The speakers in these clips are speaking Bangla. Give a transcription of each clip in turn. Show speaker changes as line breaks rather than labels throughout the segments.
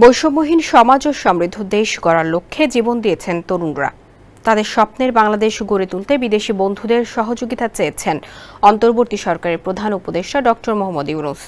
বৈষম্যহীন সমাজ ও সমৃদ্ধ দেশ গড়ার লক্ষ্যে জীবন দিয়েছেন তরুণরা। তাদের স্বপ্নের বাংলাদেশ গড়ে তুলতে বিদেশি বন্ধুদের সহযোগিতা চেয়েছেন অন্তর্বর্তী সরকারের প্রধান উপদেষ্টা ডক্টর মোহাম্মদ ইউনূস।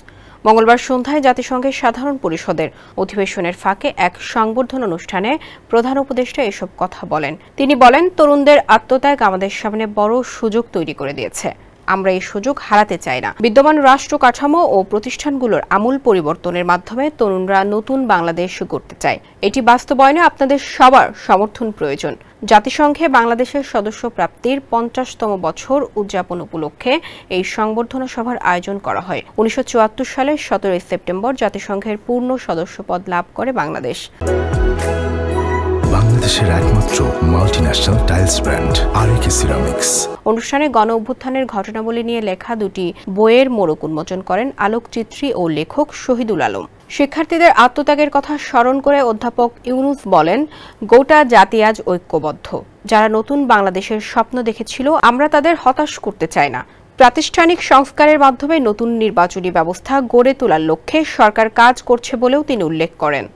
মঙ্গলবার সন্ধ্যায় জাতিসংঘের সাধারণ পরিষদের অধিবেশনের ফাঁকে এক সংবর্ধনা অনুষ্ঠানে প্রধান উপদেষ্টা এসব কথা বলেন। তিনি বলেন, তরুণদের আত্মত্যাগ আমাদের সামনে বড় সুযোগ তৈরি করে দিয়েছে। আমরা এই সুযোগ হারাতে চাই না। বিদ্যমান রাষ্ট্র কাঠামো ও প্রতিষ্ঠানগুলোর আমূল পরিবর্তনের মাধ্যমে তরুণরা নতুন বাংলাদেশ গড়তে চায়। এটি বাস্তবায়নে আপনাদের সবার সমর্থন প্রয়োজন। জাতিসংঘে বাংলাদেশের সদস্য প্রাপ্তির 50তম বছর উদযাপন উপলক্ষে এই সংবর্ধনা সভার আয়োজন করা হয়। 1974 সালের 17 সেপ্টেম্বর জাতিসংঘের পূর্ণ সদস্যপদ লাভ করে বাংলাদেশ।
বাংলাদেশের একমাত্র মাল্টিন্যাশনাল টাইলস ব্র্যান্ড আরএকে সিরামিক্স।
অনুষ্ঠানে গণ অভ্যুত্থানের ঘটনাবলী নিয়ে লেখা দুটি বইয়ের মোড়ক উন্মোচন করেন আলোকচিত্রী ও লেখক শহীদুল আলম। শিক্ষার্থীদের আত্মত্যাগের কথা স্মরণ করে অধ্যাপক ইউনূস বলেন, গোটা জাতি আজ ঐক্যবদ্ধ। যারা নতুন বাংলাদেশের স্বপ্ন দেখেছিল, আমরা তাদের হতাশ করতে চাই না। প্রাতিষ্ঠানিক সংস্কারের মাধ্যমে নতুন নির্বাচনী ব্যবস্থা গড়ে তোলার লক্ষ্যে সরকার কাজ করছে বলেও তিনি উল্লেখ করেন।